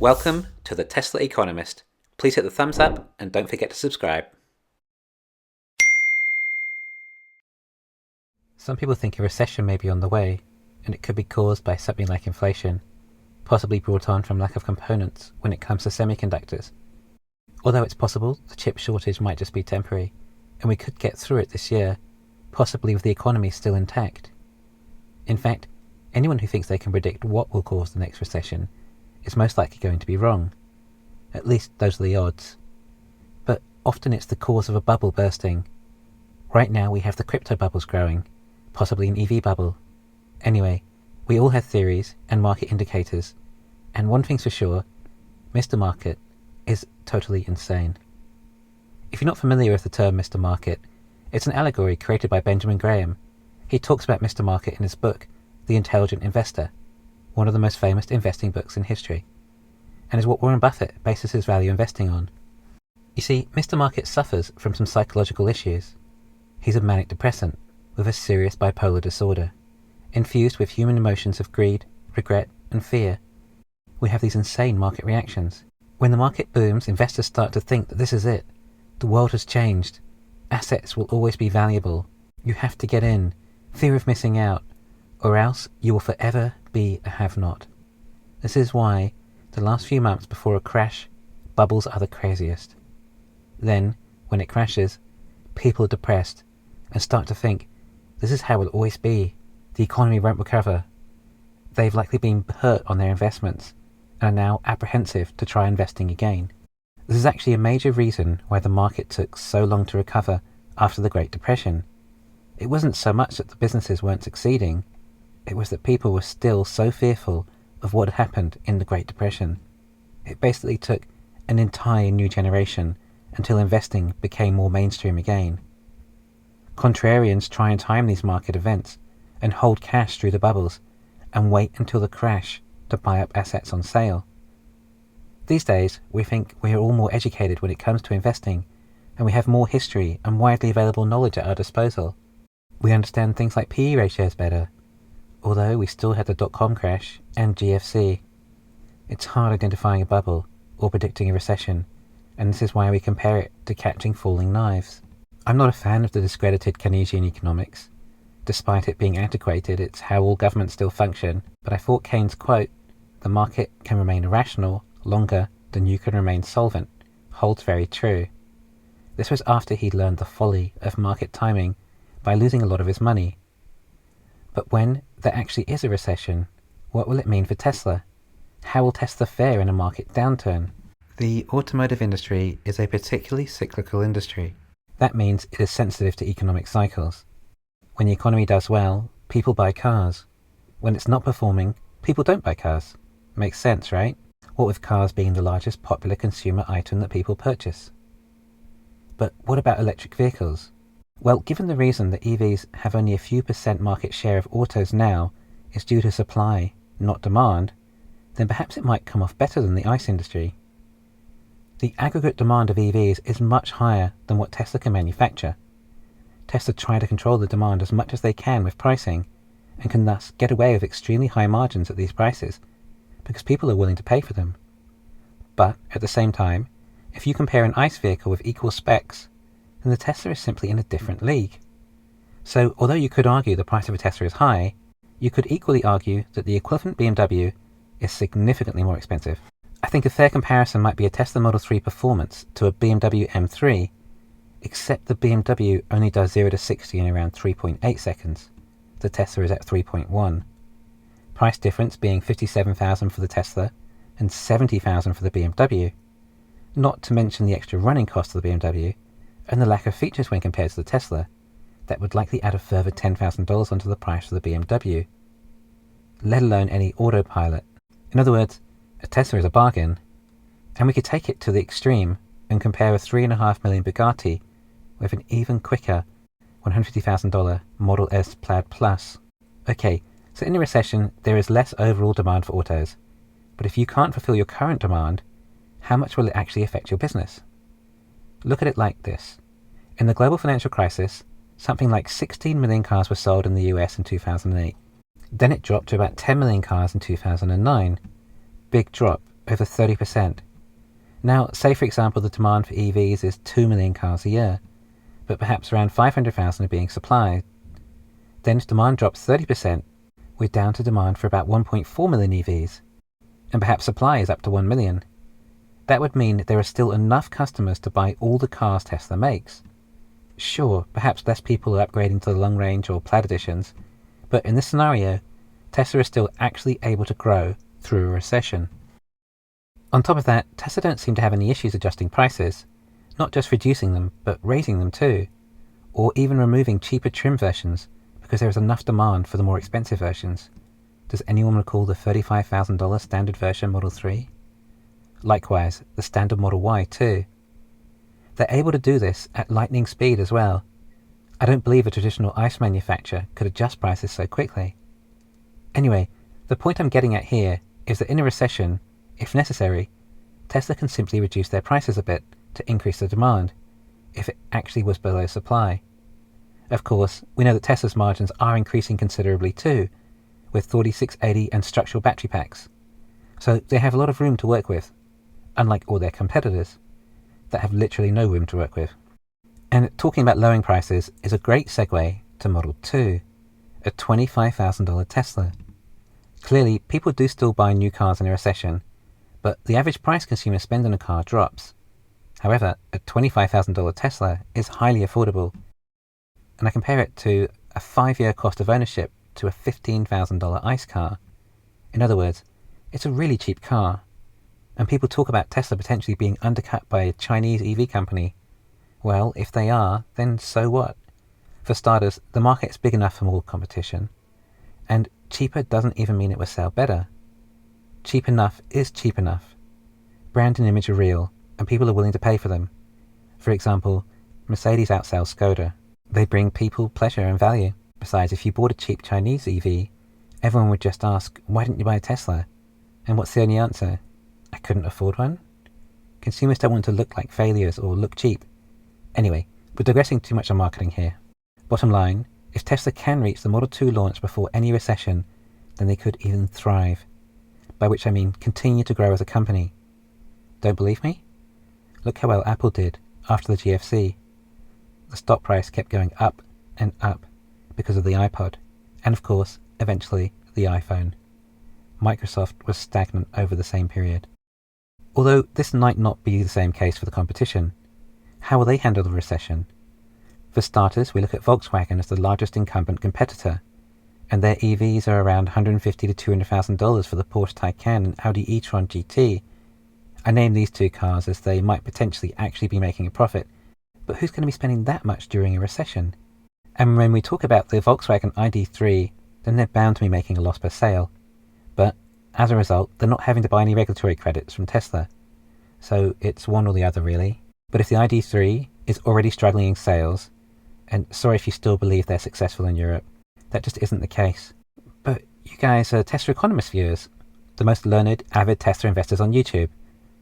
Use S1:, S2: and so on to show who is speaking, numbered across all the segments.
S1: Welcome to the Tesla Economist. Please hit the thumbs up and don't forget to subscribe. Some people think a recession may be on the way, and it could be caused by something like inflation, possibly brought on from lack of components when it comes to semiconductors. Although it's possible the chip shortage might just be temporary, and we could get through it this year, possibly with the economy still intact. In fact, anyone who thinks they can predict what will cause the next recession is most likely going to be wrong. At least those are the odds. But often it's the cause of a bubble bursting. Right now we have the crypto bubbles growing, possibly an EV bubble. Anyway, we all have theories and market indicators, and one thing's for sure, Mr. Market is totally insane. If you're not familiar with the term Mr. Market, it's an allegory created by Benjamin Graham. He talks about Mr. Market in his book, The Intelligent Investor, one of the most famous investing books in history, and is what Warren Buffett bases his value investing on. You see, Mr. Market suffers from some psychological issues. He's a manic depressant with a serious bipolar disorder, infused with human emotions of greed, regret, and fear. We have these insane market reactions. When the market booms, investors start to think that this is it. The world has changed. Assets will always be valuable. You have to get in. Fear of missing out, or else you will forever be a have-not. This is why, the last few months before a crash, bubbles are the craziest. Then, when it crashes, people are depressed and start to think, this is how it will always be. The economy won't recover. They've likely been hurt on their investments and are now apprehensive to try investing again. This is actually a major reason why the market took so long to recover after the Great Depression. It wasn't so much that the businesses weren't succeeding, it was that people were still so fearful of what had happened in the Great Depression. It basically took an entire new generation until investing became more mainstream again. Contrarians try and time these market events and hold cash through the bubbles and wait until the crash to buy up assets on sale. These days, we think we are all more educated when it comes to investing, and we have more history and widely available knowledge at our disposal. We understand things like PE ratios better, although we still had the dot-com crash and GFC. It's hard identifying a bubble or predicting a recession, and this is why we compare it to catching falling knives. I'm not a fan of the discredited Keynesian economics. Despite it being antiquated, it's how all governments still function, but I thought Keynes' quote, "The market can remain irrational longer than you can remain solvent," holds very true. This was after he'd learned the folly of market timing by losing a lot of his money. But when there actually is a recession, what will it mean for Tesla? How will Tesla fare in a market downturn? The automotive industry is a particularly cyclical industry. That means it is sensitive to economic cycles. When the economy does well, people buy cars. When it's not performing, people don't buy cars. Makes sense, right? What with cars being the largest popular consumer item that people purchase. But what about electric vehicles? Well, given the reason that EVs have only a few % market share of autos now is due to supply, not demand, then perhaps it might come off better than the ICE industry. The aggregate demand of EVs is much higher than what Tesla can manufacture. Tesla try to control the demand as much as they can with pricing, and can thus get away with extremely high margins at these prices, because people are willing to pay for them. But, at the same time, if you compare an ICE vehicle with equal specs, then the Tesla is simply in a different league. So, although you could argue the price of a Tesla is high, you could equally argue that the equivalent BMW is significantly more expensive. I think a fair comparison might be a Tesla Model 3 Performance to a BMW M3, except the BMW only does 0 to 60 in around 3.8 seconds. The Tesla is at 3.1. Price difference being $57,000 for the Tesla and $70,000 for the BMW, not to mention the extra running cost of the BMW and the lack of features when compared to the Tesla, that would likely add a further $10,000 onto the price of the BMW, let alone any autopilot. In other words, a Tesla is a bargain, and we could take it to the extreme and compare a $3.5 million Bugatti with an even quicker $150,000 Model S Plaid Plus. Okay, so in a recession there is less overall demand for autos, but if you can't fulfill your current demand, how much will it actually affect your business? Look at it like this. In the global financial crisis, something like 16 million cars were sold in the US in 2008. Then it dropped to about 10 million cars in 2009. Big drop, over 30%. Now, say for example the demand for EVs is 2 million cars a year, but perhaps around 500,000 are being supplied. Then if demand drops 30%, we're down to demand for about 1.4 million EVs, and perhaps supply is up to 1 million. That would mean there are still enough customers to buy all the cars Tesla makes. Sure, perhaps less people are upgrading to the long range or Plaid editions, but in this scenario, Tesla is still actually able to grow through a recession. On top of that, Tesla don't seem to have any issues adjusting prices, not just reducing them, but raising them too, or even removing cheaper trim versions because there is enough demand for the more expensive versions. Does anyone recall the $35,000 standard version Model 3? Likewise, the standard Model Y too. They're able to do this at lightning speed as well. I don't believe a traditional ICE manufacturer could adjust prices so quickly. Anyway, the point I'm getting at here is that in a recession, if necessary, Tesla can simply reduce their prices a bit to increase the demand, if it actually was below supply. Of course, we know that Tesla's margins are increasing considerably too, with 4680 and structural battery packs. So they have a lot of room to work with, unlike all their competitors, that have literally no room to work with. And talking about lowering prices is a great segue to Model 2, a $25,000 Tesla. Clearly, people do still buy new cars in a recession, but the average price consumers spend on a car drops. However, a $25,000 Tesla is highly affordable, and I compare it to a 5-year cost of ownership to a $15,000 ICE car. In other words, it's a really cheap car, and people talk about Tesla potentially being undercut by a Chinese EV company. Well, if they are, then so what? For starters, the market is big enough for more competition, and cheaper doesn't even mean it will sell better. Cheap enough is cheap enough. Brand and image are real, and people are willing to pay for them. For example, Mercedes outsells Skoda. They bring people pleasure and value. Besides, if you bought a cheap Chinese EV, everyone would just ask, why didn't you buy a Tesla? And what's the only answer? I couldn't afford one? Consumers don't want to look like failures or look cheap. Anyway, we're digressing too much on marketing here. Bottom line, if Tesla can reach the Model 2 launch before any recession, then they could even thrive. By which I mean continue to grow as a company. Don't believe me? Look how well Apple did after the GFC. The stock price kept going up and up because of the iPod, and of course, eventually, the iPhone. Microsoft was stagnant over the same period. Although this might not be the same case for the competition, how will they handle the recession? For starters, we look at Volkswagen as the largest incumbent competitor, and their EVs are around $150,000 to $200,000 for the Porsche Taycan and Audi e-tron GT. I name these two cars as they might potentially actually be making a profit, but who's going to be spending that much during a recession? And when we talk about the Volkswagen ID.3, then they're bound to be making a loss per sale. But as a result, they're not having to buy any regulatory credits from Tesla. So it's one or the other really. But if the ID.3 is already struggling in sales, and sorry if you still believe they're successful in Europe, that just isn't the case. But you guys are Tesla Economist viewers, the most learned, avid Tesla investors on YouTube,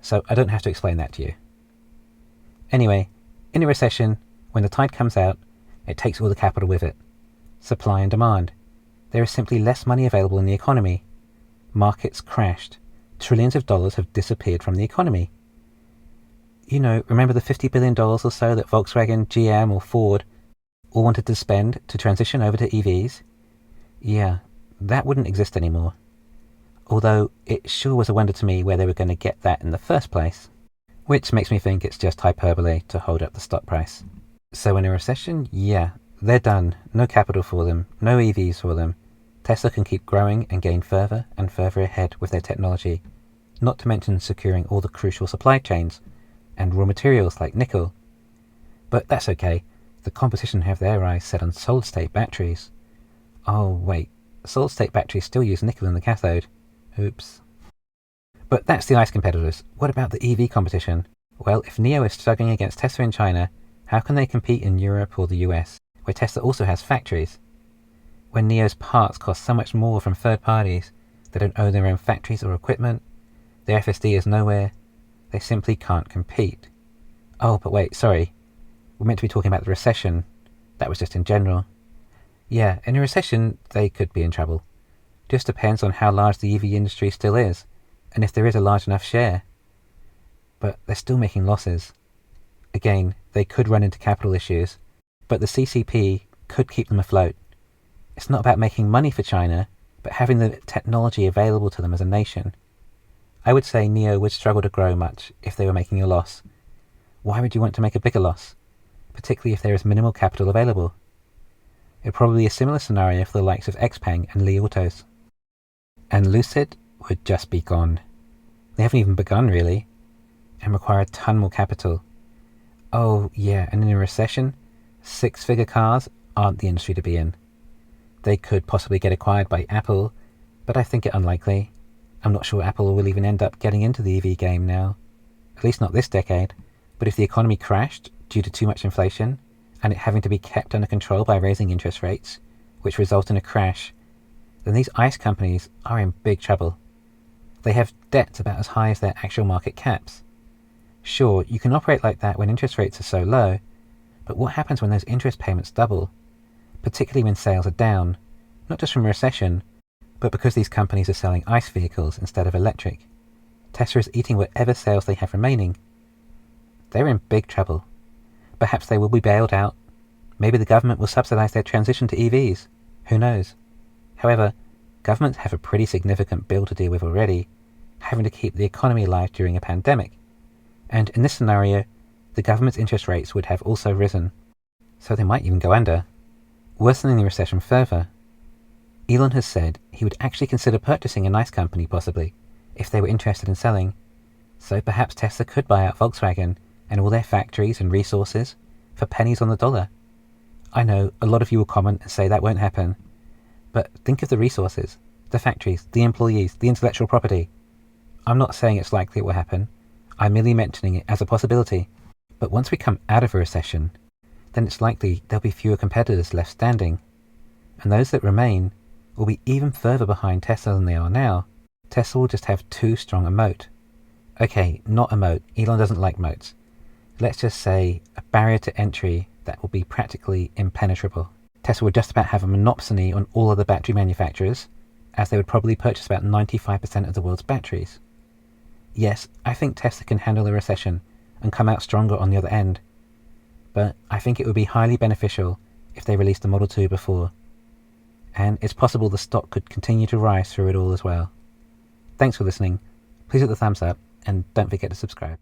S1: so I don't have to explain that to you. Anyway, in a recession, when the tide comes out, it takes all the capital with it. Supply and demand. There is simply less money available in the economy. Markets crashed. Trillions of dollars have disappeared from the economy. You know, remember the $50 billion or so that Volkswagen, GM or Ford all wanted to spend to transition over to EVs? Yeah, that wouldn't exist anymore. Although it sure was a wonder to me where they were going to get that in the first place. Which makes me think it's just hyperbole to hold up the stock price. So in a recession, yeah, they're done. No capital for them, no EVs for them. Tesla can keep growing and gain further and further ahead with their technology, not to mention securing all the crucial supply chains and raw materials like nickel. But that's okay. The competition have their eyes set on solid-state batteries. Oh wait, solid-state batteries still use nickel in the cathode. Oops. But that's the ICE competitors. What about the EV competition? Well, if NIO is struggling against Tesla in China, how can they compete in Europe or the US, where Tesla also has factories? When NIO's parts cost so much more from third parties, they don't own their own factories or equipment, their FSD is nowhere, they simply can't compete. Oh, but wait, sorry. We're meant to be talking about the recession. That was just in general. Yeah, in a recession, they could be in trouble. Just depends on how large the EV industry still is, and if there is a large enough share. But they're still making losses. Again, they could run into capital issues, but the CCP could keep them afloat. It's not about making money for China, but having the technology available to them as a nation. I would say NEO would struggle to grow much if they were making a loss. Why would you want to make a bigger loss, particularly if there is minimal capital available? It would probably be a similar scenario for the likes of Xpeng and Li Autos. And Lucid would just be gone. They haven't even begun, really, and require a ton more capital. Oh, yeah, and in a recession, 6-figure cars aren't the industry to be in. They could possibly get acquired by Apple, but I think it unlikely. I'm not sure Apple will even end up getting into the EV game now. At least not this decade. But if the economy crashed due to too much inflation, and it having to be kept under control by raising interest rates, which result in a crash, then these ICE companies are in big trouble. They have debts about as high as their actual market caps. Sure, you can operate like that when interest rates are so low, but what happens when those interest payments double? Particularly when sales are down, not just from a recession, but because these companies are selling ICE vehicles instead of electric. Tesla is eating whatever sales they have remaining. They're in big trouble. Perhaps they will be bailed out. Maybe the government will subsidize their transition to EVs. Who knows? However, governments have a pretty significant bill to deal with already, having to keep the economy alive during a pandemic. And in this scenario, the government's interest rates would have also risen, so they might even go under, worsening the recession further. Elon has said he would actually consider purchasing a nice company possibly, if they were interested in selling, so perhaps Tesla could buy out Volkswagen and all their factories and resources for pennies on the dollar. I know a lot of you will comment and say that won't happen, but think of the resources, the factories, the employees, the intellectual property. I'm not saying it's likely it will happen, I'm merely mentioning it as a possibility. But once we come out of a recession, then it's likely there'll be fewer competitors left standing, and those that remain will be even further behind Tesla than they are now. Tesla will just have too strong a moat. Okay, not a moat, Elon doesn't like moats. Let's just say a barrier to entry that will be practically impenetrable. Tesla would just about have a monopsony on all other battery manufacturers, as they would probably purchase about 95% of the world's batteries. Yes, I think Tesla can handle a recession and come out stronger on the other end, but I think it would be highly beneficial if they released the Model 2 before, and it's possible the stock could continue to rise through it all as well. Thanks for listening, please hit the thumbs up, and don't forget to subscribe.